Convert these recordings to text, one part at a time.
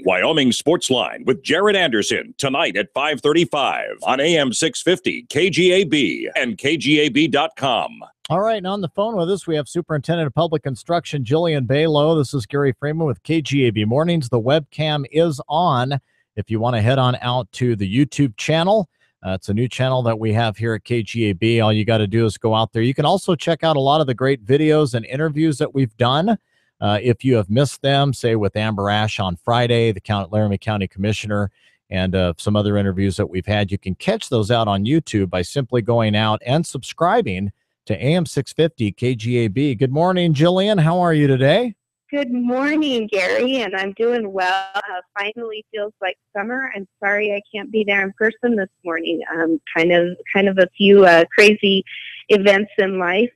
Wyoming Sports Line with Jared Anderson tonight at 5:35 on AM 650 KGAB and KGAB.com. All right, and on the phone with us, we have Superintendent of Public Instruction, Jillian Balow. This is Gary Freeman with KGAB Mornings. The webcam is on. If you want to head on out to the YouTube channel, it's a new channel that we have here at KGAB. All you got to do is go out there. You can also check out a lot of the great videos and interviews that we've done. If you have missed them, say with Amber Ash on Friday, the Laramie County Commissioner, and some other interviews that we've had, you can catch those out on YouTube by simply going out and subscribing to AM 650 KGAB. Good morning, Jillian. How are you today? Good morning, Gary, and I'm doing well. Finally feels like summer. I'm sorry I can't be there in person this morning. Kind of a few crazy events in life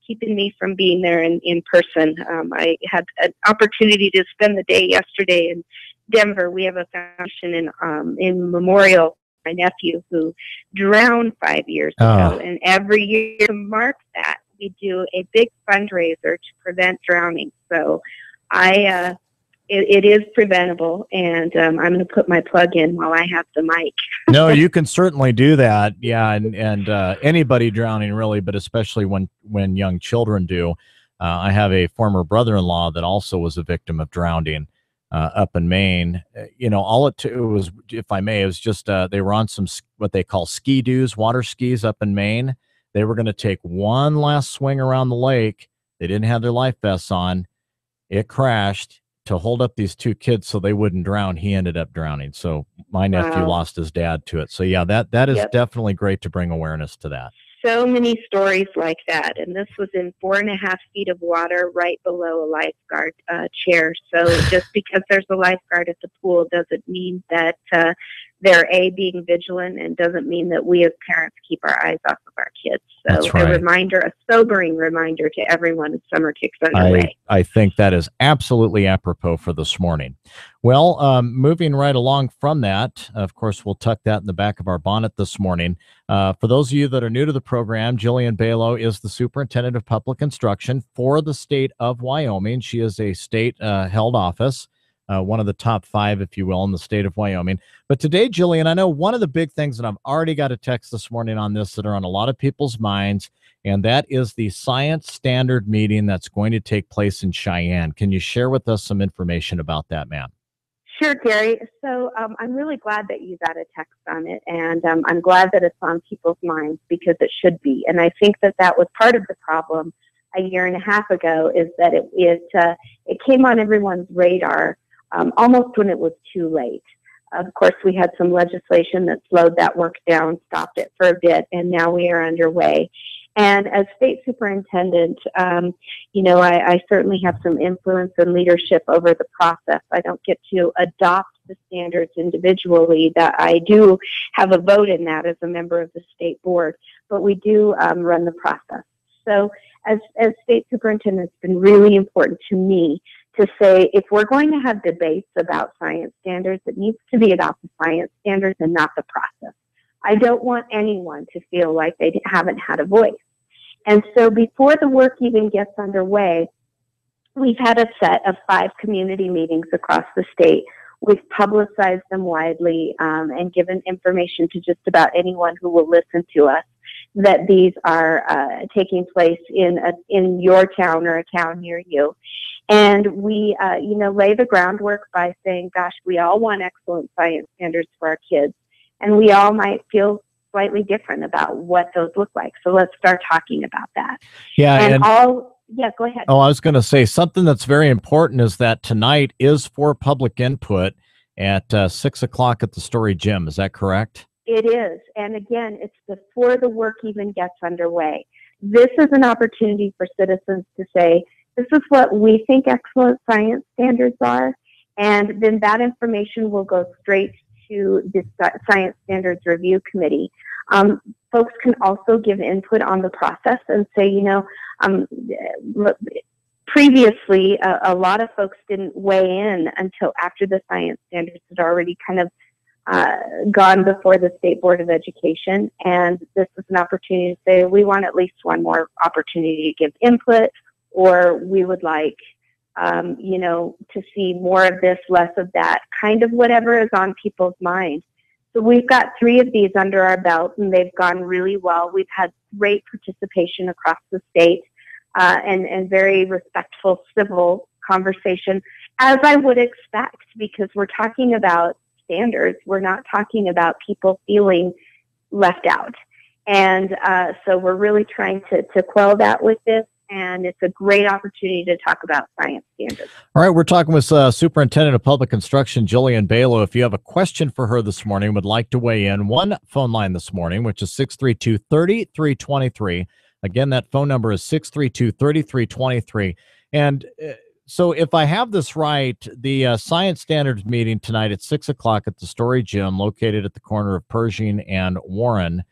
keeping me from being there in person. I had an opportunity to spend the day yesterday in Denver. We have a foundation in memorial to my nephew who drowned 5 years ago, and every year to mark that, we do a big fundraiser to prevent drowning. So it is preventable, and I'm going to put my plug in while I have the mic. No, you can certainly do that. Yeah, and anybody drowning really, but especially when young children do. I have a former brother-in-law that also was a victim of drowning up in Maine. All it was, if I may, it was just they were on some what they call ski-doos, water skis up in Maine. They were going to take one last swing around the lake. They didn't have their life vests on. It crashed. To hold up these two kids so they wouldn't drown, he ended up drowning. So my nephew lost his dad to it. So yeah, that is definitely great to bring awareness to that. So many stories like that, and this was in 4.5 feet of water right below a lifeguard chair. So just because there's a lifeguard at the pool doesn't mean that they're being vigilant, and doesn't mean that we as parents keep our eyes off of our kids. So That's right. a sobering reminder to everyone as summer kicks underway. I think that is absolutely apropos for this morning. Well, moving right along from that, of course, we'll tuck that in the back of our bonnet this morning. For those of you that are new to the program, Jillian Balow is the Superintendent of Public Instruction for the state of Wyoming. She is a state-held office. One of the top 5, if you will, in the state of Wyoming. But today, Jillian, I know one of the big things, and I've already got a text this morning on this that are on a lot of people's minds, and that is the science standard meeting that's going to take place in Cheyenne. Can you share with us some information about that, ma'am? Sure, Gary. So I'm really glad that you got a text on it, and I'm glad that it's on people's minds because it should be. And I think that was part of the problem a year and a half ago, is that it came on everyone's radar almost when it was too late. Of course, we had some legislation that slowed that work down, stopped it for a bit, and now we are underway. And as state superintendent, I certainly have some influence and leadership over the process. I don't get to adopt the standards individually. That I do have a vote in that as a member of the state board, but we do run the process. So as state superintendent, it's been really important to me to say, if we're going to have debates about science standards, it needs to be about the science standards and not the process. I don't want anyone to feel like they haven't had a voice. And so before the work even gets underway, we've had a set of 5 community meetings across the state. We've publicized them widely and given information to just about anyone who will listen to us that these are taking place in your town or a town near you. And we, lay the groundwork by saying, gosh, we all want excellent science standards for our kids. And we all might feel slightly different about what those look like. So let's start talking about that. Yeah. Go ahead. Oh, I was going to say something that's very important is that tonight is for public input at 6 o'clock at the Story Gym. Is that correct? It is. And again, it's before the work even gets underway. This is an opportunity for citizens to say, this is what we think excellent science standards are. And then that information will go straight to the Science Standards Review Committee. Folks can also give input on the process and say, previously, a lot of folks didn't weigh in until after the science standards had already kind of gone before the State Board of Education. And this is an opportunity to say, we want at least one more opportunity to give input, or we would like to see more of this, less of that, kind of whatever is on people's minds. So we've got 3 of these under our belt, and they've gone really well. We've had great participation across the state, and very respectful, civil conversation, as I would expect, because we're talking about standards. We're not talking about people feeling left out. And so we're really trying to quell that with this. And it's a great opportunity to talk about science standards. All right, we're talking with Superintendent of Public Instruction, Jillian Balow. If you have a question for her this morning, would like to weigh in, one phone line this morning, which is 632-3323. Again, that phone number is 632-3323. And so if I have this right, the science standards meeting tonight at 6 o'clock at the Story Gym, located at the corner of Pershing and Warren,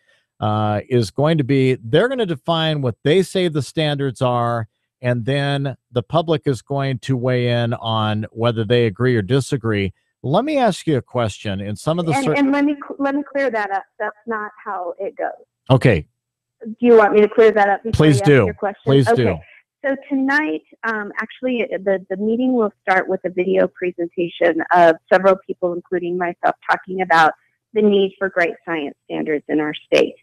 is going to be, they're going to define what they say the standards are, and then the public is going to weigh in on whether they agree or disagree. Let me ask you a question. In some of the and let me clear that up. That's not how it goes. Okay. Do you want me to clear that up? Please do. Your question? Please okay. do. So tonight, actually, the meeting will start with a video presentation of several people, including myself, talking about the need for great science standards in our state.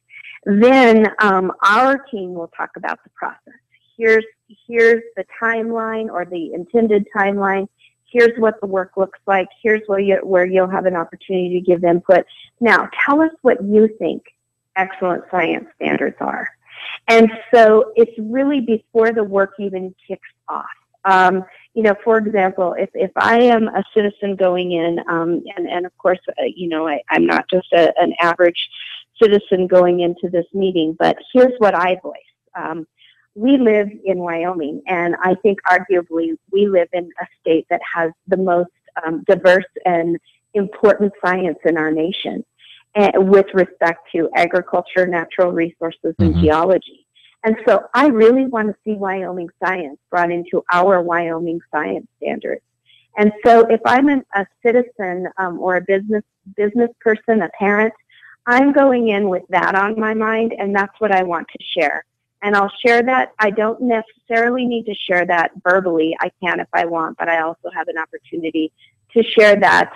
Then our team will talk about the process. Here's the timeline, or the intended timeline. Here's what the work looks like. Here's where you'll have an opportunity to give input. Now, tell us what you think excellent science standards are. And so it's really before the work even kicks off. For example, if I am a citizen going in, and of course, I'm not just an average citizen going into this meeting, but here's what I voice. We live in Wyoming, and I think arguably we live in a state that has the most diverse and important science in our nation, with respect to agriculture, natural resources, and geology. And so I really want to see Wyoming science brought into our Wyoming science standards. And so if I'm a citizen or a business person, a parent, I'm going in with that on my mind, and that's what I want to share. And I'll share that. I don't necessarily need to share that verbally. I can if I want, but I also have an opportunity to share that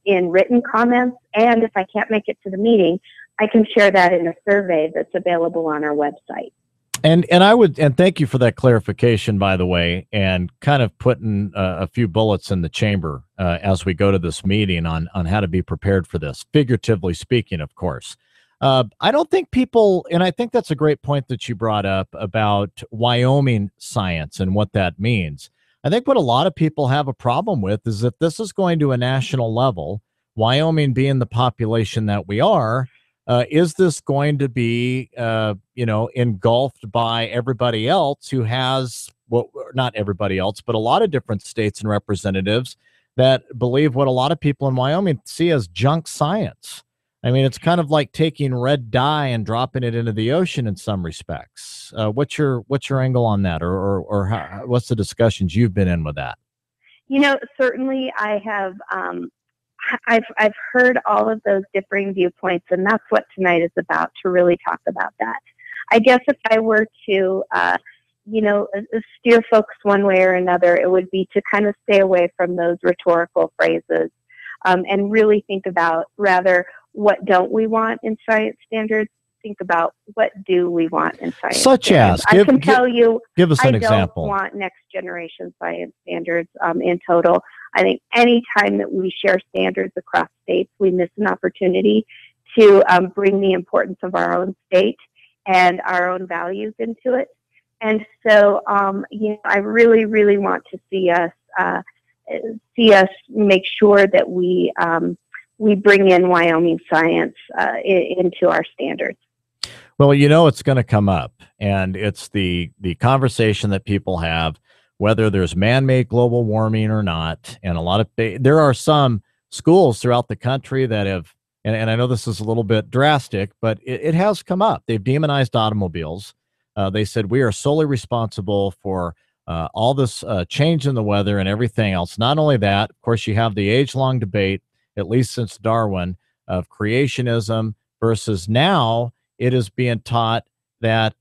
in written comments. And if I can't make it to the meeting, I can share that in a survey that's available on our website. And thank you for that clarification, by the way, and kind of putting a few bullets in the chamber as we go to this meeting on how to be prepared for this, figuratively speaking, of course. I don't think people, and I think that's a great point that you brought up about Wyoming science and what that means. I think what a lot of people have a problem with is if this is going to a national level, Wyoming being the population that we are, is this going to be, engulfed by everybody else who has, well, not everybody else, but a lot of different states and representatives that believe what a lot of people in Wyoming see as junk science? I mean, it's kind of like taking red dye and dropping it into the ocean in some respects. What's your angle on that, or how, what's the discussions you've been in with that? Certainly I have. I've heard all of those differing viewpoints, and that's what tonight is about, to really talk about that. I guess if I were to, steer folks one way or another, it would be to kind of stay away from those rhetorical phrases, and really think about rather what don't we want in science standards. Think about what do we want in science Such standards. as, I can tell you, give us an example. I don't want next generation science standards in total. I think any time that we share standards across states, we miss an opportunity to bring the importance of our own state and our own values into it. And so, I really, really want to see us make sure that we bring in Wyoming science into our standards. Well, it's going to come up, and it's the conversation that people have, whether there's man-made global warming or not. And there are some schools throughout the country that have, and I know this is a little bit drastic, but it has come up. They've demonized automobiles. They said we are solely responsible for all this change in the weather and everything else. Not only that, of course, you have the age-long debate, at least since Darwin, of creationism versus now it is being taught that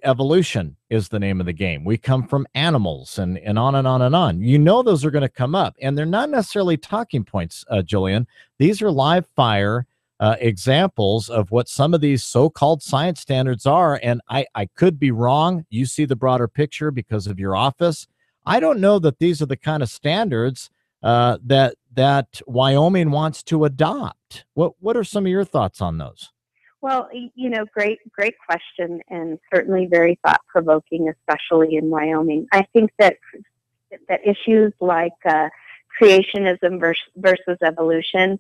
evolution is the name of the game. We come from animals and on and on and on. You know those are going to come up, and they're not necessarily talking points, Jillian. These are live fire examples of what some of these so-called science standards are, and I could be wrong. You see the broader picture because of your office. I don't know that these are the kind of standards that Wyoming wants to adopt. What are some of your thoughts on those? Well, great question, and certainly very thought-provoking, especially in Wyoming. I think that issues like creationism versus evolution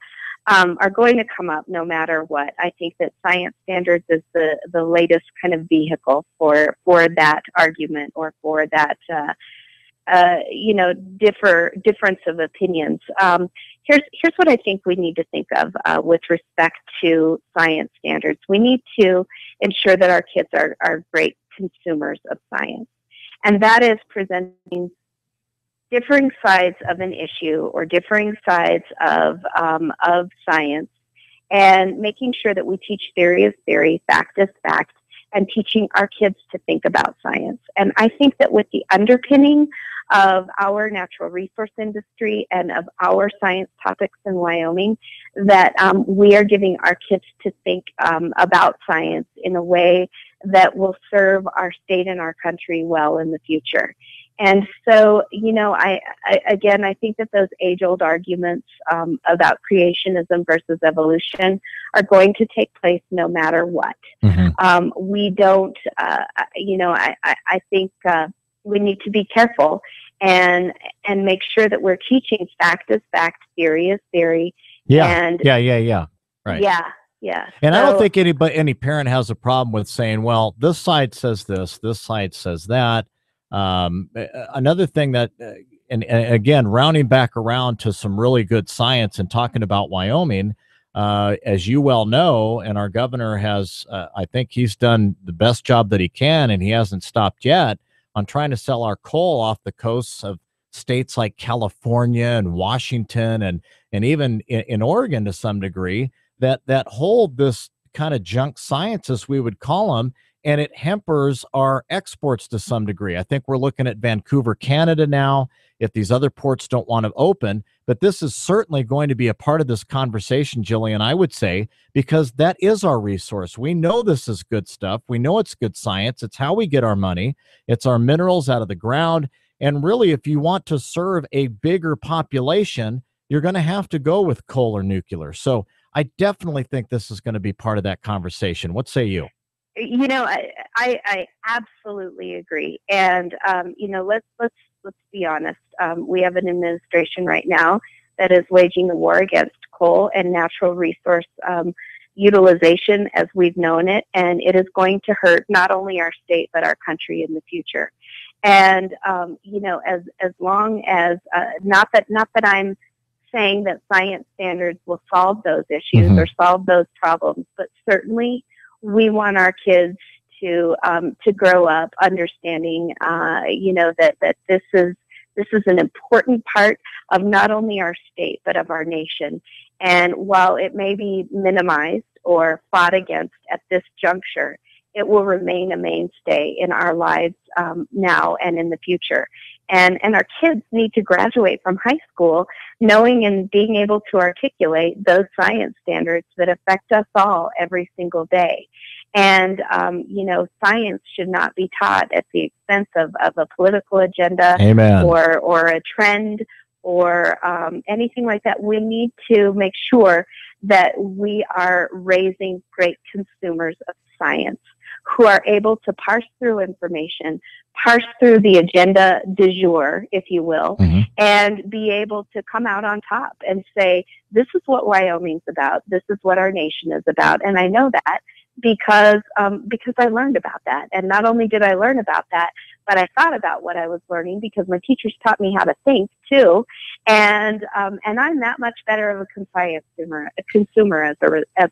are going to come up no matter what. I think that science standards is the latest kind of vehicle for that argument, or for that difference of opinions. Here's what I think we need to think of with respect to science standards. We need to ensure that our kids are great consumers of science, and that is presenting differing sides of an issue or differing sides of science, and making sure that we teach theory is theory, fact is fact, and teaching our kids to think about science. And I think that with the underpinning of our natural resource industry and of our science topics in Wyoming, that we are giving our kids to think about science in a way that will serve our state and our country well in the future. And so, I think that those age-old arguments about creationism versus evolution are going to take place no matter what. Mm-hmm. We don't, I think we need to be careful and make sure that we're teaching fact is fact, theory is theory. Yeah. And Right. Yeah. And I don't think any parent has a problem with saying, well, this side says this side says that. Another thing that, and again, rounding back around to some really good science and talking about Wyoming, as you well know, and our governor has, I think he's done the best job that he can, and he hasn't stopped yet on trying to sell our coal off the coasts of states like California and Washington and even in Oregon to some degree that hold this kind of junk science, as we would call them, and it hampers our exports to some degree. I think we're looking at Vancouver, Canada now, if these other ports don't want to open. But this is certainly going to be a part of this conversation, Jillian, I would say, because that is our resource. We know this is good stuff. We know it's good science. It's how we get our money. It's our minerals out of the ground. And really, if you want to serve a bigger population, you're going to have to go with coal or nuclear. So I definitely think this is going to be part of that conversation. What say you? I absolutely agree. And, let's be honest. We have an administration right now that is waging a war against coal and natural resource utilization as we've known it. And it is going to hurt not only our state, but our country in the future. And, as long as, not that I'm saying that science standards will solve those issues mm-hmm. or solve those problems, but certainly we want our kids to grow up understanding, that this is an important part of not only our state but of our nation. And while it may be minimized or fought against at this juncture, it will remain a mainstay in our lives now and in the future. And our kids need to graduate from high school knowing and being able to articulate those science standards that affect us all every single day. And, science should not be taught at the expense of a political agenda. Amen. or a trend or anything like that. We need to make sure that we are raising great consumers of science who are able to parse through information, parse through the agenda du jour, if you will, mm-hmm. and be able to come out on top and say, this is what Wyoming's about. This is what our nation is about. And I know that because I learned about that. And not only did I learn about that, but I thought about what I was learning because my teachers taught me how to think too. And I'm that much better of a consumer as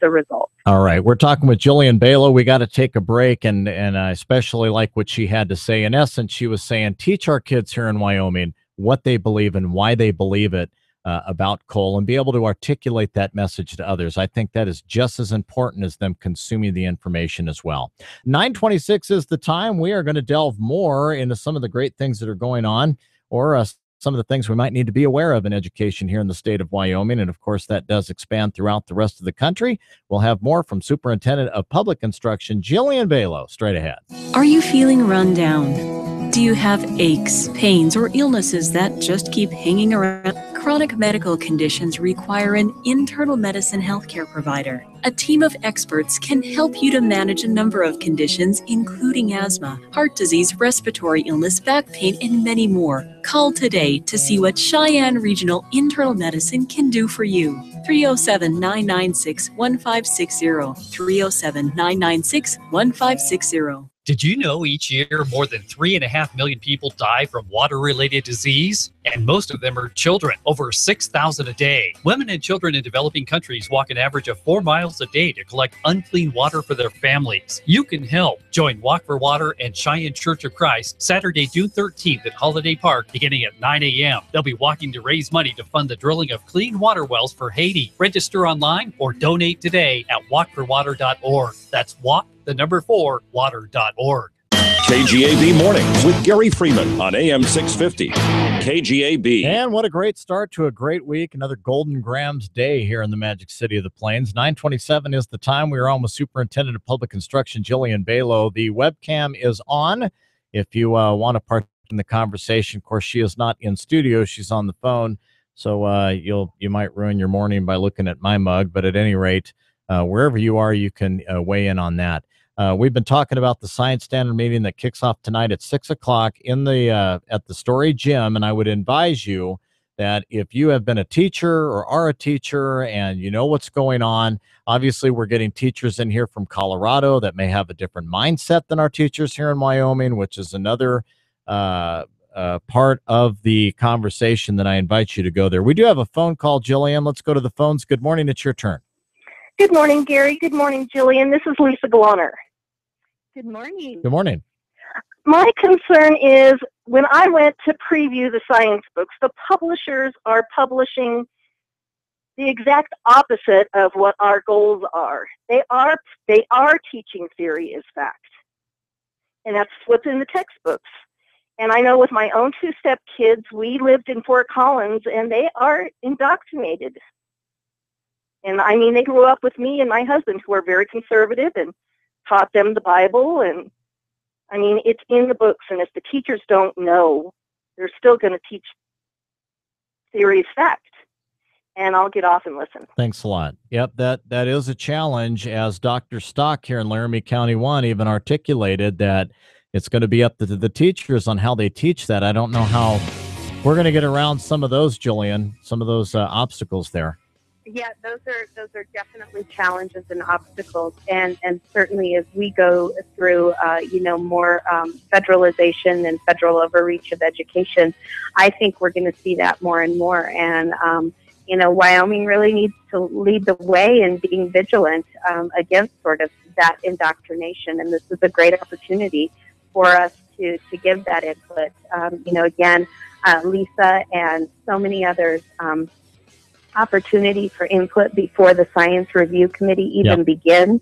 a result. All right. We're talking with Jillian Balow. We got to take a break. And I especially like what she had to say. In essence, she was saying, teach our kids here in Wyoming what they believe and why they believe it. about coal and be able to articulate that message to others. I think that is just as important as them consuming the information as well. 9:26 is the time. We are going to delve more into some of the great things that are going on, or some of the things we might need to be aware of in education here in the state of Wyoming. And of course, that does expand throughout the rest of the country. We'll have more from Superintendent of Public Instruction, Jillian Balow, straight ahead. Are you feeling run down? Do you have aches, pains, or illnesses that just keep hanging around? Chronic medical conditions require an internal medicine healthcare provider. A team of experts can help you to manage a number of conditions, including asthma, heart disease, respiratory illness, back pain, and many more. Call today to see what Cheyenne Regional Internal Medicine can do for you. 307-996-1560. 307-996-1560. Did you know each year more than 3.5 million people die from water-related disease? And most of them are children, over 6,000 a day. Women and children in developing countries walk an average of 4 miles a day to collect unclean water for their families. You can help. Join Walk for Water and Cheyenne Church of Christ Saturday, June 13th at Holiday Park beginning at 9 a.m. They'll be walking to raise money to fund the drilling of clean water wells for Haiti. Register online or donate today at walkforwater.org. That's water4water.org. KGAB Mornings with Gary Freeman on AM 650. KGAB. And what a great start to a great week. Another Golden Grams day here in the Magic City of the Plains. 9:27 is the time. We are on with Superintendent of Public Instruction, Jillian Balow. The webcam is on. If you want to partake in the conversation, of course, she is not in studio. She's on the phone. So you might ruin your morning by looking at my mug. But at any rate, wherever you are, you can weigh in on that. We've been talking about the Science Standard meeting that kicks off tonight at 6 o'clock in the at the Story Gym, and I would advise you that if you have been a teacher or are a teacher and you know what's going on, obviously we're getting teachers in here from Colorado that may have a different mindset than our teachers here in Wyoming, which is another part of the conversation that I invite you to go there. We do have a phone call, Jillian. Let's go to the phones. Good morning. It's your turn. Good morning, Gary. Good morning, Jillian. This is Lisa Gloner. Good morning. Good morning. My concern is when I went to preview the science books, the publishers are publishing the exact opposite of what our goals are. They are teaching theory as fact. And that's what's in the textbooks. And I know with my own two-step kids, we lived in Fort Collins, and they are indoctrinated. And I mean, they grew up with me and my husband, who are very conservative, and taught them the Bible. And I mean, it's in the books. And if the teachers don't know, they're still going to teach theory as fact. And I'll get off and listen. Thanks a lot. Yep, that is a challenge, as Dr. Stock here in Laramie County 1 even articulated that it's going to be up to the teachers on how they teach that. I don't know how we're going to get around some of those, Jillian, some of those obstacles there. Yeah, those are definitely challenges and obstacles, and certainly as we go through, more federalization and federal overreach of education, I think we're going to see that more and more. And Wyoming really needs to lead the way in being vigilant against sort of that indoctrination, and this is a great opportunity for us to give that input. Lisa and so many others. Opportunity for input before the Science Review Committee even begins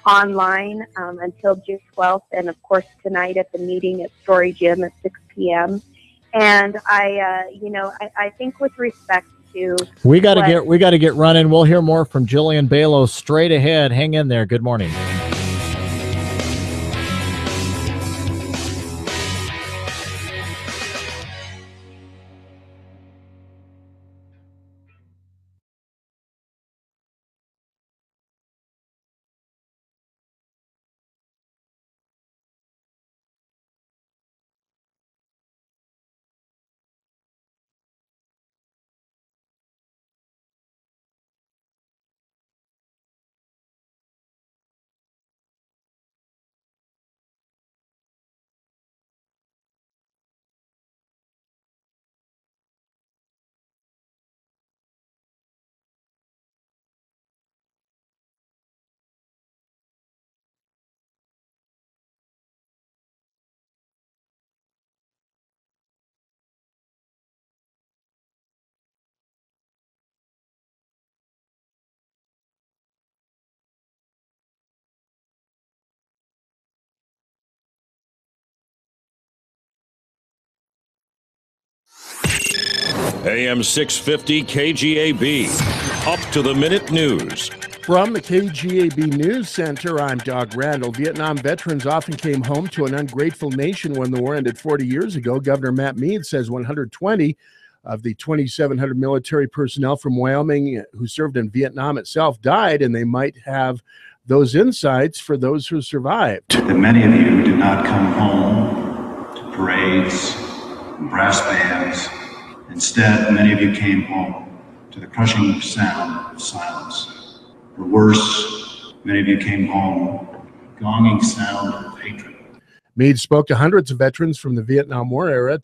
online until June 12th. And of course, tonight at the meeting at Story Gym at 6 p.m. And I think with respect to we got to get running. We'll hear more from Jillian Balow straight ahead. Hang in there. Good morning. AM 650 KGAB. Up to the minute news. From the KGAB News Center, I'm Doug Randall. Vietnam veterans often came home to an ungrateful nation when the war ended 40 years ago. Governor Matt Mead says 120 of the 2,700 military personnel from Wyoming who served in Vietnam itself died, and they might have those insights for those who survived. That many of you did not come home to parades and brass bands. Instead, many of you came home to the crushing sound of silence. Or worse, many of you came home to the gonging sound of hatred. Meade spoke to hundreds of veterans from the Vietnam War era at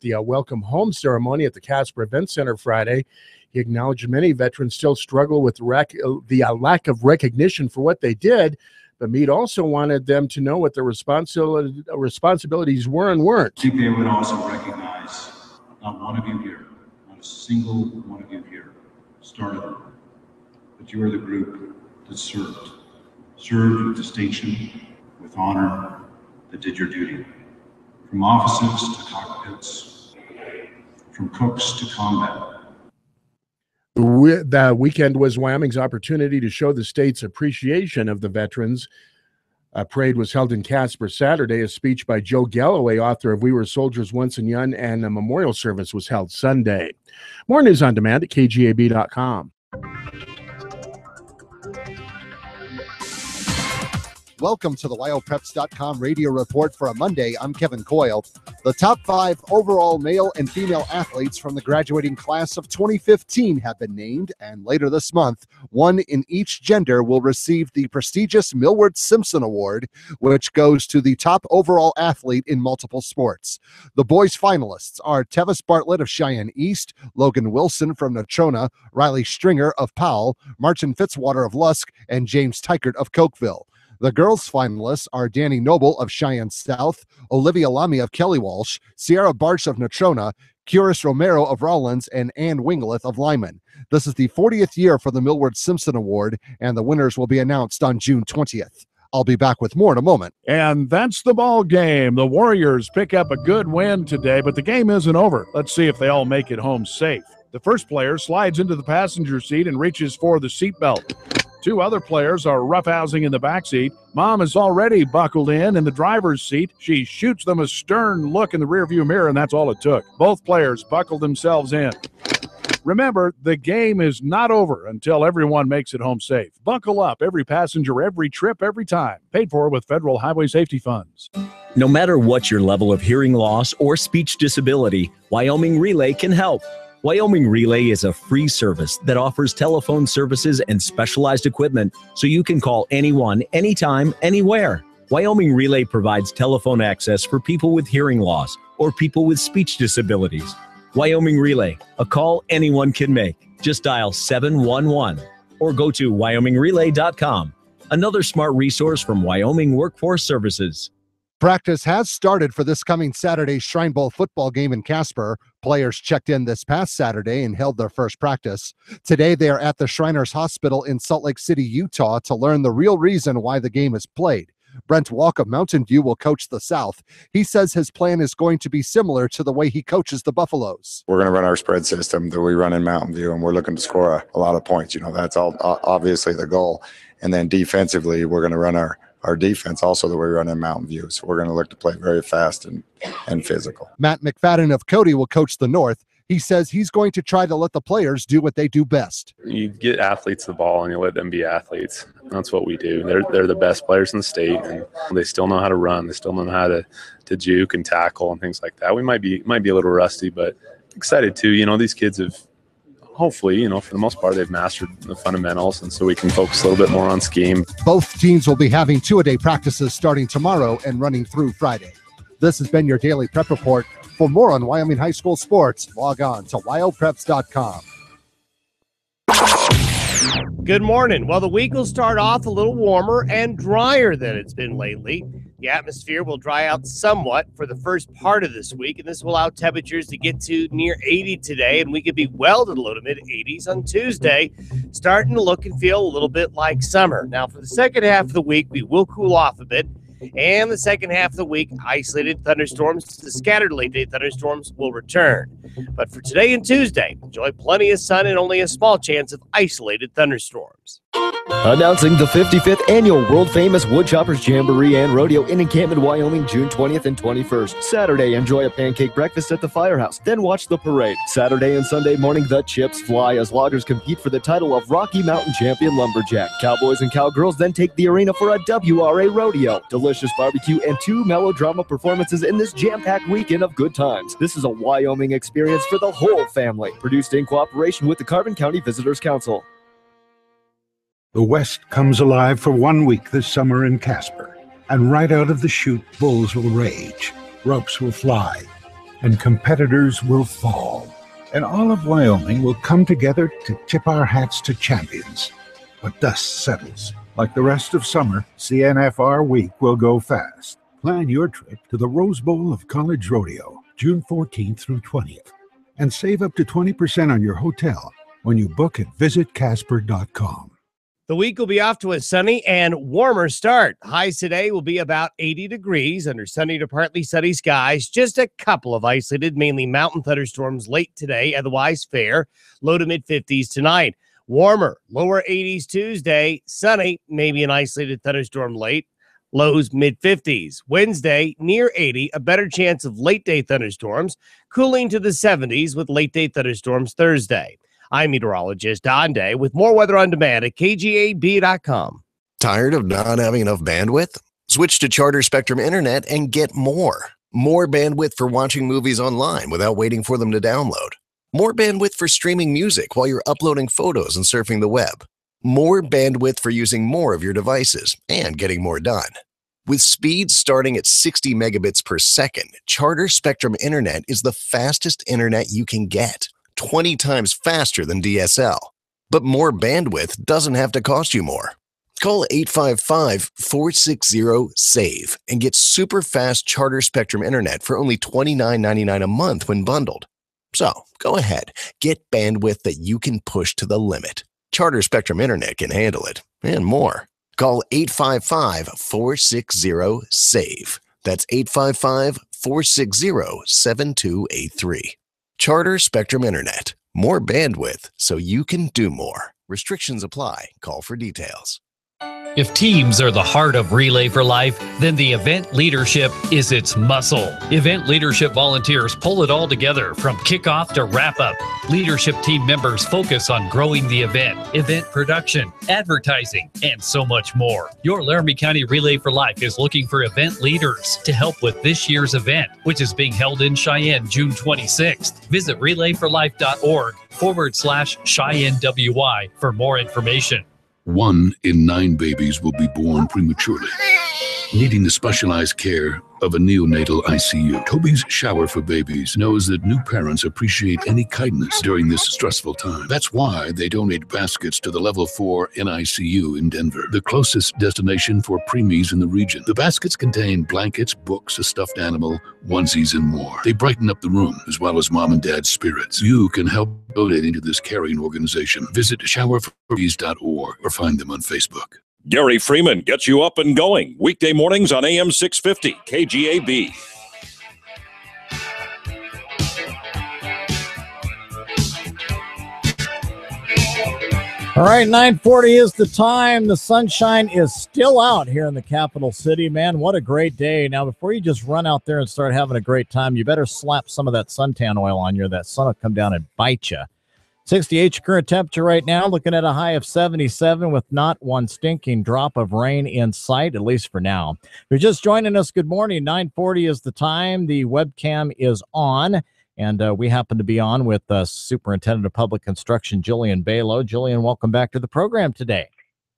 the Welcome Home ceremony at the Casper Event Center Friday. He acknowledged many veterans still struggle with the lack of recognition for what they did, but Meade also wanted them to know what their responsibilities were and weren't. I think they would also recognize not one of you here, not a single one of you here started, but you are the group that served with distinction, with honor, that did your duty. From offices to cockpits, from cooks to combat. The weekend was Wyoming's opportunity to show the state's appreciation of the veterans. A parade was held in Casper Saturday. A speech by Joe Galloway, author of We Were Soldiers Once and Young, and a memorial service was held Sunday. More news on demand at KGAB.com. Welcome to the WyoPreps.com radio report for a Monday. I'm Kevin Coyle. The top 5 overall male and female athletes from the graduating class of 2015 have been named, and later this month, one in each gender will receive the prestigious Millward Simpson Award, which goes to the top overall athlete in multiple sports. The boys' finalists are Tevis Bartlett of Cheyenne East, Logan Wilson from Natrona, Riley Stringer of Powell, Martin Fitzwater of Lusk, and James Tykert of Cokeville. The girls' finalists are Danny Noble of Cheyenne South, Olivia Lamy of Kelly Walsh, Sierra Barch of Natrona, Curis Romero of Rawlins, and Ann Wingleth of Lyman. This is the 40th year for the Millward Simpson Award, and the winners will be announced on June 20th. I'll be back with more in a moment. And that's the ball game. The Warriors pick up a good win today, but the game isn't over. Let's see if they all make it home safe. The first player slides into the passenger seat and reaches for the seatbelt. 2 other players are roughhousing in the backseat. Mom is already buckled in the driver's seat. She shoots them a stern look in the rearview mirror, and that's all it took. Both players buckled themselves in. Remember, the game is not over until everyone makes it home safe. Buckle up, every passenger, every trip, every time. Paid for with federal highway safety funds. No matter what your level of hearing loss or speech disability, Wyoming Relay can help. Wyoming Relay is a free service that offers telephone services and specialized equipment so you can call anyone, anytime, anywhere. Wyoming Relay provides telephone access for people with hearing loss or people with speech disabilities. Wyoming Relay, a call anyone can make. Just dial 711 or go to wyomingrelay.com. Another smart resource from Wyoming Workforce Services. Practice has started for this coming Saturday's Shrine Bowl football game in Casper. Players checked in this past Saturday and held their first practice. Today, they are at the Shriners Hospital in Salt Lake City, Utah, to learn the real reason why the game is played. Brent Walk of Mountain View will coach the South. He says his plan is going to be similar to the way he coaches the Buffaloes. We're going to run our spread system that we run in Mountain View, and we're looking to score a lot of points. You know, that's all obviously the goal. And then defensively, we're going to run our defense also that we run in Mountain View. So we're going to look to play very fast and physical. Matt McFadden of Cody will coach the North. He says he's going to try to let the players do what they do best. You get athletes the ball and you let them be athletes. That's what we do. They're the best players in the state, and they still know how to run. They still know how to juke and tackle and things like that. We might be a little rusty, but excited too. You know, these kids have hopefully, you know, for the most part, they've mastered the fundamentals, and so we can focus a little bit more on scheme. Both teams will be having 2-a-day practices starting tomorrow and running through Friday. This has been your daily prep report. For more on Wyoming high school sports, log on to WyoPreps.com. Good morning. Well, the week will start off a little warmer and drier than it's been lately. The atmosphere will dry out somewhat for the first part of this week, and this will allow temperatures to get to near 80 today, and we could be well to the low to mid 80s on Tuesday, starting to look and feel a little bit like summer. Now, for the second half of the week, we will cool off a bit. And the second half of the week, isolated thunderstorms to scattered late-day thunderstorms will return. But for today and Tuesday, enjoy plenty of sun and only a small chance of isolated thunderstorms. Announcing the 55th annual World Famous Woodchoppers Jamboree and Rodeo in Encampment, Wyoming, June 20th and 21st. Saturday, enjoy a pancake breakfast at the firehouse, then watch the parade. Saturday and Sunday morning, the chips fly as loggers compete for the title of Rocky Mountain Champion Lumberjack. Cowboys and cowgirls then take the arena for a WRA rodeo. Delicious barbecue and 2 melodrama performances in this jam-packed weekend of good times. This is a Wyoming experience for the whole family. Produced in cooperation with the Carbon County Visitors Council. The West comes alive for 1 week this summer in Casper, and right out of the chute, bulls will rage, ropes will fly, and competitors will fall. And all of Wyoming will come together to tip our hats to champions. But dust settles. Like the rest of summer, CNFR week will go fast. Plan your trip to the Rose Bowl of College Rodeo, June 14th through 20th, and save up to 20% on your hotel when you book at visitcasper.com. The week will be off to a sunny and warmer start. Highs today will be about 80 degrees under sunny to partly sunny skies. Just a couple of isolated, mainly mountain thunderstorms late today, otherwise fair. Low to mid-50s tonight. Warmer, lower 80s Tuesday. Sunny, maybe an isolated thunderstorm late. Lows mid-50s. Wednesday, near 80, a better chance of late-day thunderstorms. Cooling to the 70s with late-day thunderstorms Thursday. I'm meteorologist Don Day with more weather on demand at KGAB.com. Tired of not having enough bandwidth? Switch to Charter Spectrum Internet and get more. More bandwidth for watching movies online without waiting for them to download. More bandwidth for streaming music while you're uploading photos and surfing the web. More bandwidth for using more of your devices and getting more done. With speeds starting at 60 megabits per second, Charter Spectrum Internet is the fastest internet you can get. 20 times faster than DSL. But more bandwidth doesn't have to cost you more. Call 855-460-SAVE and get super fast Charter Spectrum Internet for only $29.99 a month when bundled. So go ahead, get bandwidth that you can push to the limit. Charter Spectrum Internet can handle it and more. Call 855-460-SAVE. That's 855-460-7283. Charter Spectrum Internet. More bandwidth so you can do more. Restrictions apply. Call for details. If teams are the heart of Relay for Life, then the event leadership is its muscle. Event leadership volunteers pull it all together from kickoff to wrap up. Leadership team members focus on growing the event production, advertising, and so much more. Your Laramie County Relay for Life is looking for event leaders to help with this year's event, which is being held in Cheyenne, June 26th. Visit relayforlife.org/CheyenneWY for more information. 1 in 9 babies will be born prematurely, needing the specialized care of a neonatal ICU. Toby's Shower for Babies knows that new parents appreciate any kindness during this stressful time. That's why they donate baskets to the Level 4 NICU in Denver, the closest destination for preemies in the region. The baskets contain blankets, books, a stuffed animal, onesies, and more. They brighten up the room, as well as mom and dad's spirits. You can help donating to this caring organization. Visit showerforbabies.org or find them on Facebook. Gary Freeman gets you up and going weekday mornings on AM 650 KGAB. All right, 9:40 is the time. The sunshine is still out here in the capital city. Man, what a great day. Now, before you just run out there and start having a great time, you better slap some of that suntan oil on you. That sun will come down and bite you. 68 current temperature right now, looking at a high of 77 with not one stinking drop of rain in sight, at least for now. If you're just joining us, good morning. 9:40 is the time. The webcam is on, and we happen to be on with Superintendent of Public Construction, Jillian Balow. Jillian, welcome back to the program today.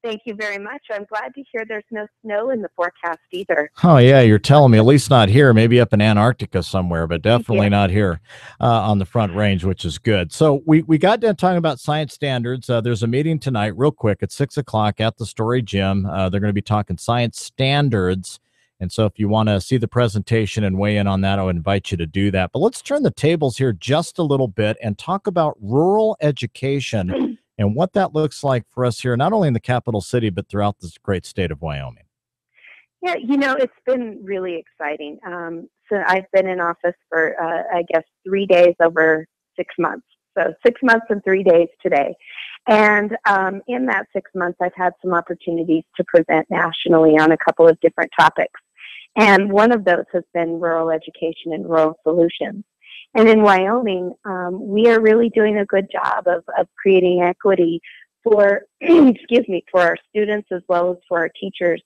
Thank you very much. I'm glad to hear there's no snow in the forecast either. Oh, yeah, you're telling me. At least not here. Maybe up in Antarctica somewhere, but definitely not here on the Front Range, which is good. So we got done talking about science standards. There's a meeting tonight, real quick, at 6 o'clock at the Story Gym. They're going to be talking science standards. And so if you want to see the presentation and weigh in on that, I would invite you to do that. But let's turn the tables here just a little bit and talk about rural education and what that looks like for us here, not only in the capital city, but throughout this great state of Wyoming. Yeah, it's been really exciting. So I've been in office for, I guess, 3 days over 6 months. So 6 months and 3 days today. And in that 6 months, I've had some opportunities to present nationally on a couple of different topics. And one of those has been rural education and rural solutions. And in Wyoming, we are really doing a good job of creating equity for, excuse me, for our students as well as for our teachers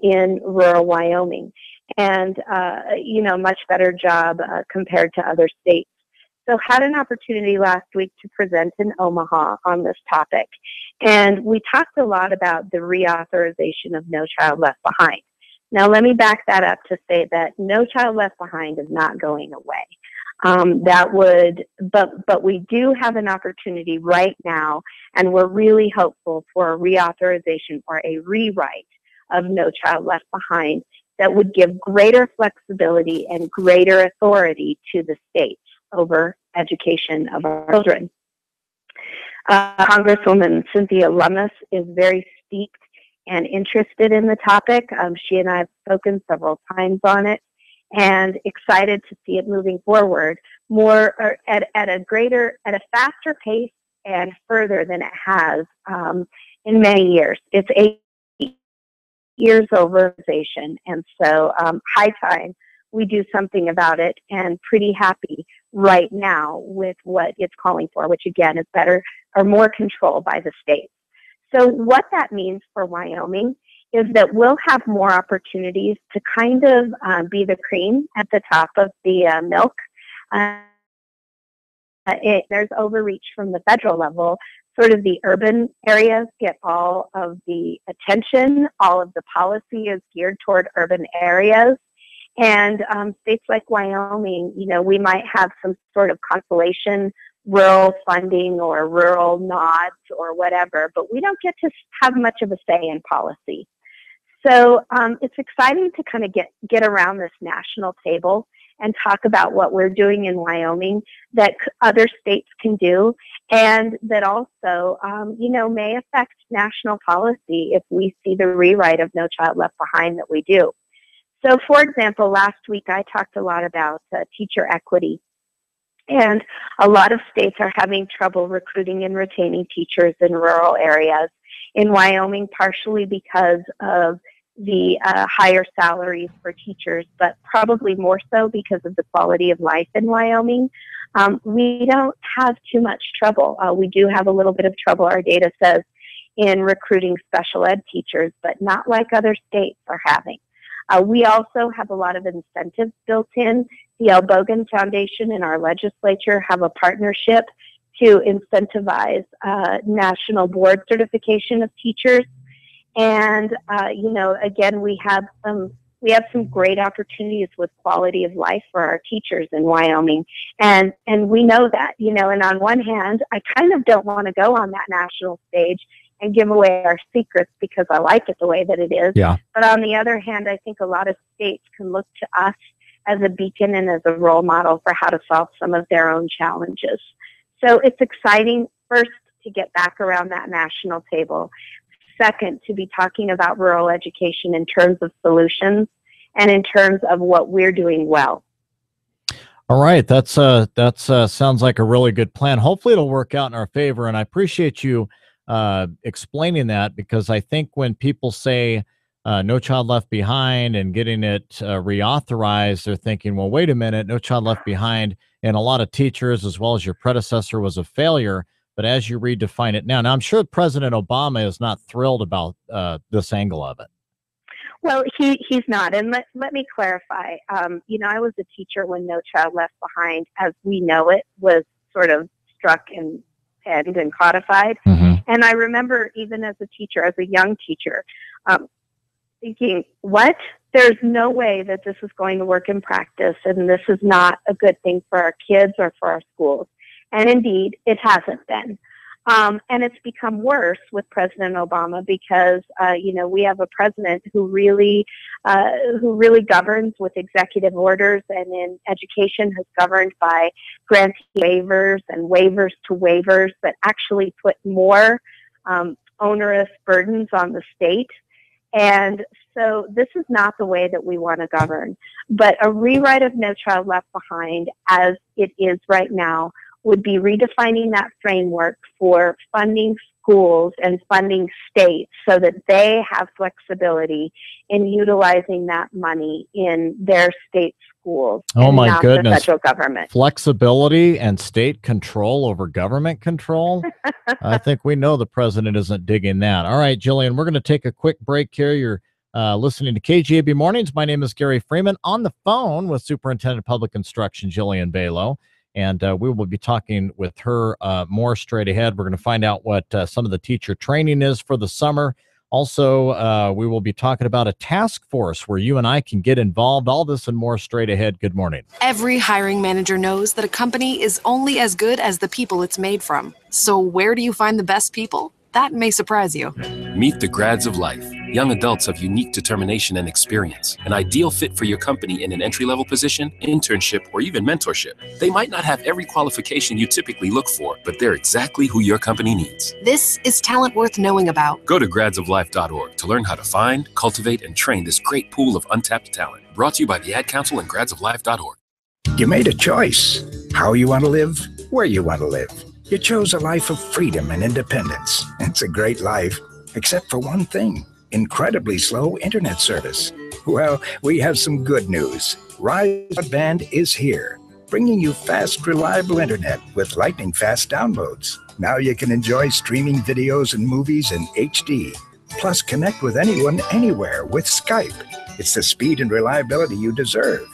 in rural Wyoming. And, much better job compared to other states. So had an opportunity last week to present in Omaha on this topic. And we talked a lot about the reauthorization of No Child Left Behind. Now, let me back that up to say that No Child Left Behind is not going away. But we do have an opportunity right now, and we're really hopeful for a reauthorization or a rewrite of No Child Left Behind that would give greater flexibility and greater authority to the states over education of our children. Congresswoman Cynthia Lummis is very steeped and interested in the topic. She and I have spoken several times on it, and excited to see it moving forward at a faster pace and further than it has in many years. It's 8 years overization, and so high time we do something about it, and pretty happy right now with what it's calling for, which again is better or more control by the states. So what that means for Wyoming is that we'll have more opportunities to kind of be the cream at the top of the milk. There's overreach from the federal level. Sort of the urban areas get all of the attention. All of the policy is geared toward urban areas. And states like Wyoming, we might have some sort of consolation rural funding or rural nods or whatever, but we don't get to have much of a say in policy. So it's exciting to kind of get around this national table and talk about what we're doing in Wyoming that other states can do, and that also, may affect national policy if we see the rewrite of No Child Left Behind that we do. So, for example, last week I talked a lot about teacher equity, and a lot of states are having trouble recruiting and retaining teachers in rural areas. In Wyoming, partially because of the higher salaries for teachers, but probably more so because of the quality of life in Wyoming. We don't have too much trouble. We do have a little bit of trouble, our data says, in recruiting special ed teachers, but not like other states are having. We also have a lot of incentives built in. The Elbogen Foundation and our legislature have a partnership to incentivize national board certification of teachers. And, again, we have some great opportunities with quality of life for our teachers in Wyoming. And we know that, and on one hand, I kind of don't want to go on that national stage and give away our secrets because I like it the way that it is. Yeah. But on the other hand, I think a lot of states can look to us as a beacon and as a role model for how to solve some of their own challenges. So it's exciting, first, to get back around that national table. Second, to be talking about rural education in terms of solutions and in terms of what we're doing well. All right, that's sounds like a really good plan. Hopefully it'll work out in our favor, and I appreciate you explaining that, because I think when people say No Child Left Behind and getting it reauthorized, they're thinking, well, wait a minute, No Child Left Behind and a lot of teachers as well as your predecessor was a failure. But as you redefine it now, I'm sure President Obama is not thrilled about this angle of it. Well, he's not. And let me clarify. I was a teacher when No Child Left Behind, as we know it, was sort of struck and codified. Mm-hmm. And I remember even as a teacher, as a young teacher, thinking, what? There's no way that this is going to work in practice, and this is not a good thing for our kids or for our schools. And indeed, it hasn't been. And it's become worse with President Obama because, we have a president who really governs with executive orders, and in education has governed by grantee waivers and waivers to waivers that actually put more onerous burdens on the state. And So this is not the way that we want to govern. But a rewrite of No Child Left Behind, as it is right now, would be redefining that framework for funding schools and funding states so that they have flexibility in utilizing that money in their state schools. Oh, my not goodness. The federal government. Flexibility and state control over government control? I think we know the president isn't digging that. All right, Jillian, we're going to take a quick break here. You're listening to KGAB Mornings. My name is Gary Freeman, on the phone with Superintendent of Public Instruction Jillian Balow. And we will be talking with her more straight ahead. We're going to find out what some of the teacher training is for the summer. Also, we will be talking about a task force where you and I can get involved. All this and more straight ahead. Good morning. Every hiring manager knows that a company is only as good as the people it's made from. So where do you find the best people? That may surprise you. Meet the grads of life. Young adults of unique determination and experience. An ideal fit for your company in an entry-level position, internship, or even mentorship. They might not have every qualification you typically look for, but they're exactly who your company needs. This is talent worth knowing about. Go to gradsoflife.org to learn how to find, cultivate, and train this great pool of untapped talent. Brought to you by the Ad Council and gradsoflife.org. You made a choice. How you want to live, where you want to live. You chose a life of freedom and independence. It's a great life, except for one thing. Incredibly slow internet service. Well, we have some good news. Rise Broadband is here, bringing you fast, reliable internet with lightning-fast downloads. Now you can enjoy streaming videos and movies in HD. Plus, connect with anyone, anywhere with Skype. It's the speed and reliability you deserve.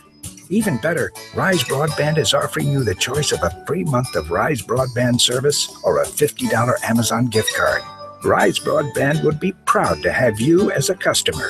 Even better, Rise Broadband is offering you the choice of a free month of Rise Broadband service or a $50 Amazon gift card. Rise Broadband would be proud to have you as a customer.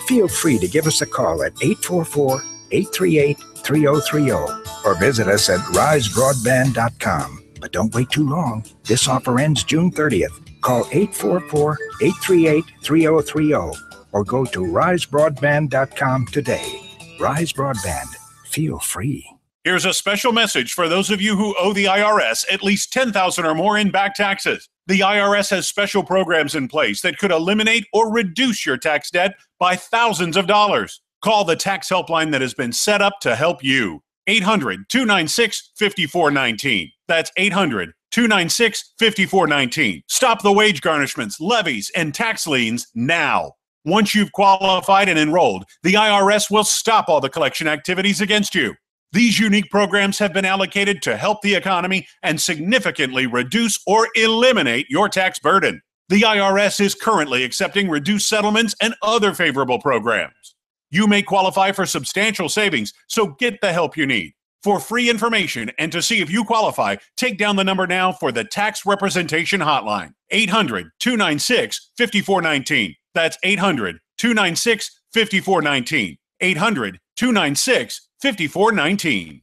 Feel free to give us a call at 844-838-3030 or visit us at risebroadband.com. But don't wait too long. This offer ends June 30th. Call 844-838-3030 or go to risebroadband.com today. Rise Broadband. Feel free. Here's a special message for those of you who owe the IRS at least $10,000 or more in back taxes. The IRS has special programs in place that could eliminate or reduce your tax debt by thousands of dollars. Call the tax helpline that has been set up to help you. 800-296-5419. That's 800-296-5419. Stop the wage garnishments, levies, and tax liens now. Once you've qualified and enrolled, the IRS will stop all the collection activities against you. These unique programs have been allocated to help the economy and significantly reduce or eliminate your tax burden. The IRS is currently accepting reduced settlements and other favorable programs. You may qualify for substantial savings, so get the help you need. For free information and to see if you qualify, take down the number now for the Tax Representation Hotline, 800-296-5419. That's 800-296-5419. 800-296-5419.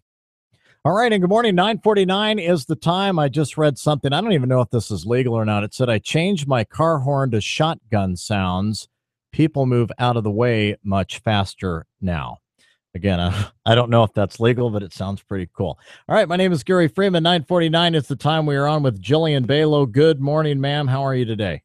All right, and good morning. 9:49 is the time. I just read something. I don't even know if this is legal or not. It said, I changed my car horn to shotgun sounds. People move out of the way much faster now. Again, I don't know if that's legal, but it sounds pretty cool. All right, my name is Gary Freeman. 9:49 is the time we are on with Jillian Balow. Good morning, ma'am. How are you today?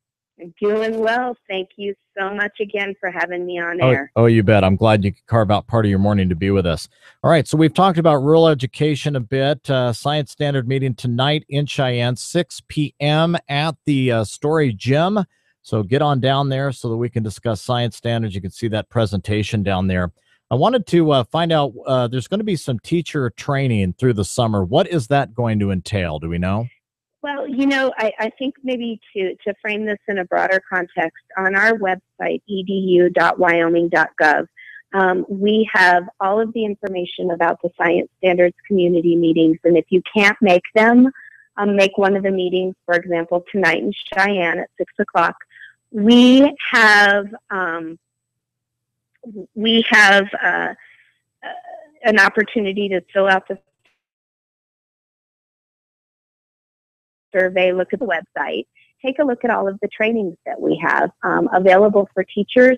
Doing well. Thank you so much again for having me on air. Oh, you bet. I'm glad you could carve out part of your morning to be with us. All right, so we've talked about rural education a bit. Science Standard meeting tonight in Cheyenne, 6 p.m. at the Story Gym. So get on down there so that we can discuss science standards. You can see that presentation down there. I wanted to find out, there's going to be some teacher training through the summer. What is that going to entail? Do we know? Well, I think maybe to frame this in a broader context, on our website, edu.wyoming.gov, we have all of the information about the Science Standards community meetings. And if you can't make them, make one of the meetings, for example, tonight in Cheyenne at 6 o'clock. We have an opportunity to fill out the survey, look at the website, take a look at all of the trainings that we have available for teachers.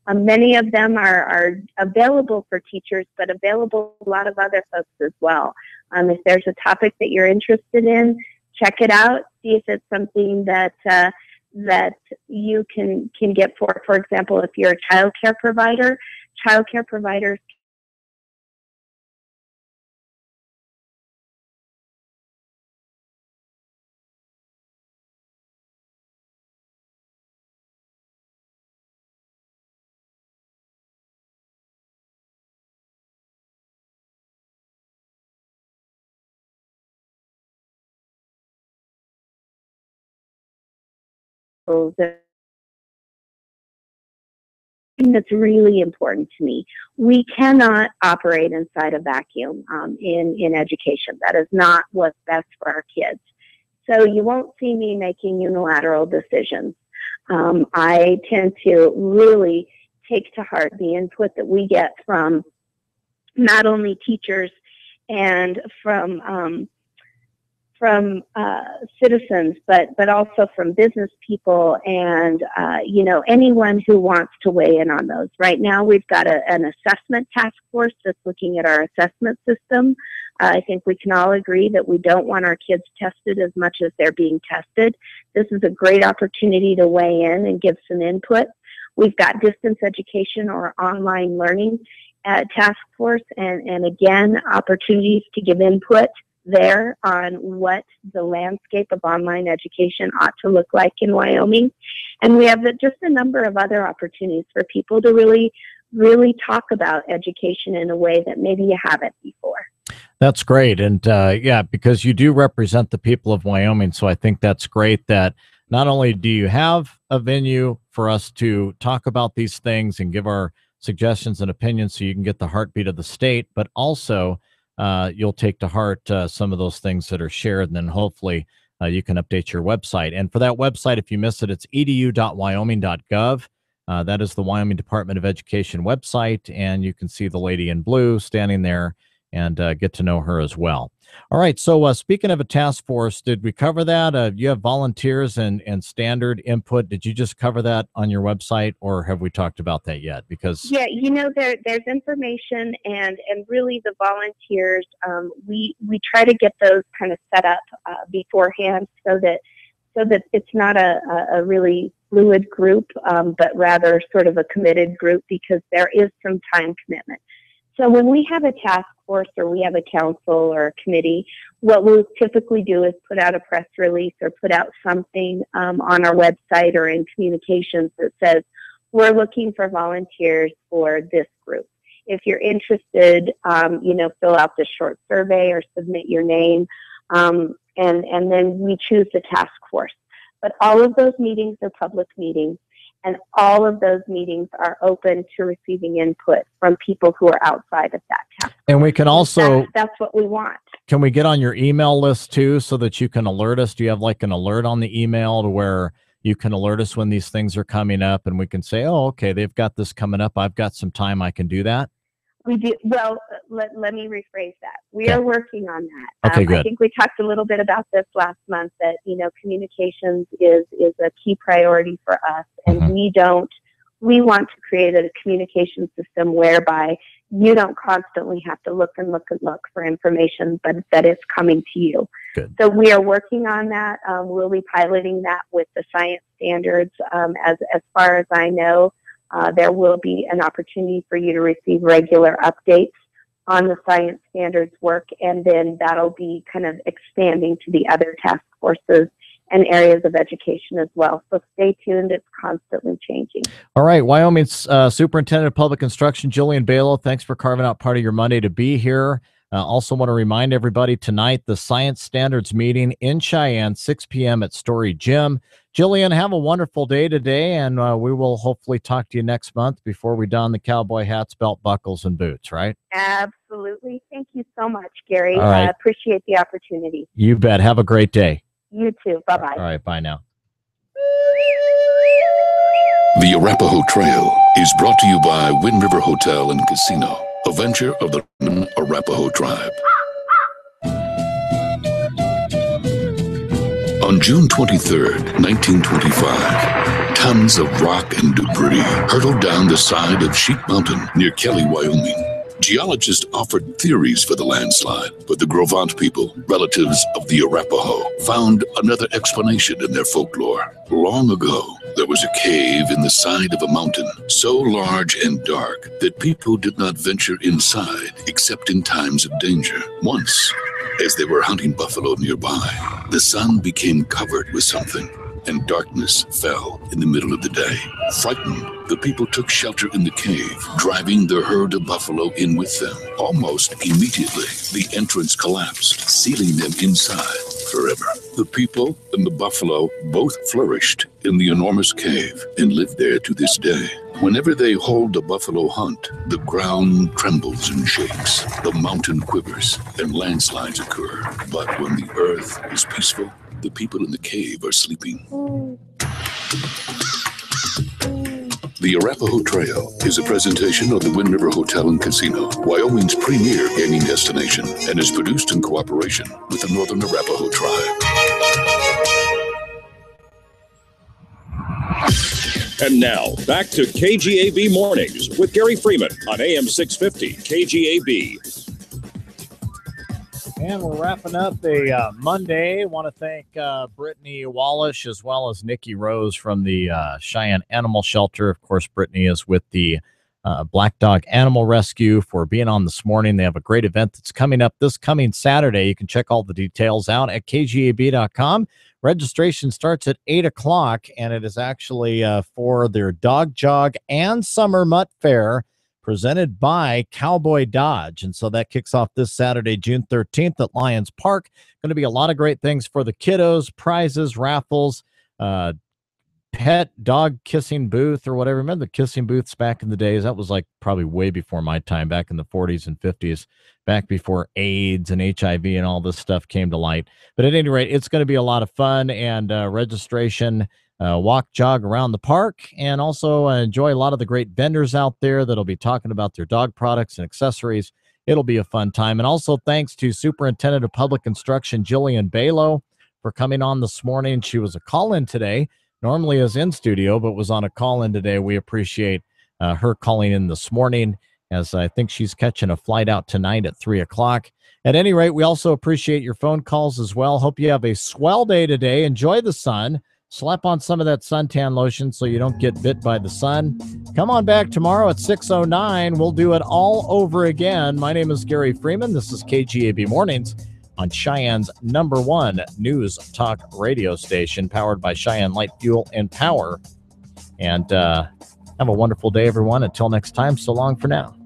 Many of them are available for teachers, but available to a lot of other folks as well. If there's a topic that you're interested in, check it out, see if it's something that that you can get for example, if you're a child care providers that's really important to me. We cannot operate inside a vacuum in education. That is not what's best for our kids. So you won't see me making unilateral decisions. I tend to really take to heart the input that we get from not only teachers and from citizens, but also from business people and, anyone who wants to weigh in on those. Right now, we've got an assessment task force that's looking at our assessment system. I think we can all agree that we don't want our kids tested as much as they're being tested. This is a great opportunity to weigh in and give some input. We've got distance education or online learning task force, and again, opportunities to give input there on what the landscape of online education ought to look like in Wyoming. And we have just a number of other opportunities for people to really, really talk about education in a way that maybe you haven't before. That's great. And because you do represent the people of Wyoming. So I think that's great that not only do you have a venue for us to talk about these things and give our suggestions and opinions so you can get the heartbeat of the state, but also you'll take to heart some of those things that are shared, and then hopefully you can update your website. And for that website, if you miss it, it's edu.wyoming.gov. That is the Wyoming Department of Education website, and you can see the lady in blue standing there and get to know her as well. All right, so speaking of a task force, did we cover that? You have volunteers and standard input. Did you just cover that on your website, or have we talked about that yet? Because there's information and really the volunteers. We try to get those kind of set up beforehand so that it's not a really fluid group, but rather sort of a committed group, because there is some time commitment. So when we have a task force or we have a council or a committee, what we'll typically do is put out a press release or put out something on our website or in communications that says, we're looking for volunteers for this group. If you're interested, fill out the short survey or submit your name, and then we choose the task force. But all of those meetings are public meetings. And all of those meetings are open to receiving input from people who are outside of that task. And we can also... That's what we want. Can we get on your email list too so that you can alert us? Do you have like an alert on the email to where you can alert us when these things are coming up and we can say, oh, okay, they've got this coming up. I've got some time. I can do that? We do. Well, let me rephrase that. We are working on that. Okay, good. I think we talked a little bit about this last month, that, communications is a key priority for us. And we want to create a communication system whereby you don't constantly have to look for information, but that it's coming to you. Good. So we are working on that. We'll be piloting that with the science standards. As far as I know, there will be an opportunity for you to receive regular updates on the science standards work, and then that'll be kind of expanding to the other task forces and areas of education as well. So stay tuned. It's constantly changing. All right. Wyoming's Superintendent of Public Instruction, Jillian Balow, thanks for carving out part of your Monday to be here. Also want to remind everybody tonight, the Science Standards meeting in Cheyenne, 6 p.m. at Story Gym. Jillian, have a wonderful day today, and we will hopefully talk to you next month before we don the cowboy hats, belt buckles, and boots, right? Absolutely. Thank you so much, Gary. All right. I appreciate the opportunity. You bet. Have a great day. You too. Bye-bye. All right. Bye now. The Arapahoe Trail is brought to you by Wind River Hotel and Casino, a venture of the Arapahoe tribe. On June 23rd, 1925, tons of rock and debris hurtled down the side of Sheep Mountain near Kelly, Wyoming. Geologists offered theories for the landslide, but the Grovant people, relatives of the Arapaho, found another explanation in their folklore. Long ago, there was a cave in the side of a mountain, so large and dark that people did not venture inside except in times of danger. Once, as they were hunting buffalo nearby, the sun became covered with something, and darkness fell in the middle of the day. Frightened, the people took shelter in the cave, driving the herd of buffalo in with them. Almost immediately, the entrance collapsed, sealing them inside forever. The people and the buffalo both flourished in the enormous cave and live there to this day. Whenever they hold a buffalo hunt, the ground trembles and shakes, the mountain quivers, and landslides occur. But when the earth is peaceful, the people in the cave are sleeping. The Arapaho Trail is a presentation of the Wind River Hotel and Casino, Wyoming's premier gaming destination, and is produced in cooperation with the Northern Arapaho Tribe. And now, back to KGAB Mornings with Gary Freeman on AM 650 KGAB. And we're wrapping up a Monday. I want to thank Brittany Wallish as well as Nikki Rose from the Cheyenne Animal Shelter. Of course, Brittany is with the Black Dog Animal Rescue for being on this morning. They have a great event that's coming up this coming Saturday. You can check all the details out at kgab.com. Registration starts at 8 o'clock, and it is actually for their Dog Jog and Summer Mutt Fair, presented by Cowboy Dodge. And so that kicks off this Saturday, June 13th at Lions Park. Going to be a lot of great things for the kiddos, prizes, raffles, pet dog kissing booth or whatever. Remember the kissing booths back in the days? That was like probably way before my time, back in the 40s and 50s, back before AIDS and HIV and all this stuff came to light. But at any rate, it's going to be a lot of fun, and registration, walk, jog around the park, and also enjoy a lot of the great vendors out there that'll be talking about their dog products and accessories. It'll be a fun time. And also thanks to Superintendent of Public Instruction, Jillian Balow, for coming on this morning. She was a call-in today, normally is in studio, but was on a call-in today. We appreciate her calling in this morning, as I think she's catching a flight out tonight at 3 o'clock. At any rate, we also appreciate your phone calls as well. Hope you have a swell day today. Enjoy the sun. Slap on some of that suntan lotion so you don't get bit by the sun. Come on back tomorrow at 6:09. We'll do it all over again. My name is Gary Freeman. This is KGAB Mornings on Cheyenne's #1 news talk radio station, powered by Cheyenne Light Fuel and Power. And have a wonderful day, everyone. Until next time, so long for now.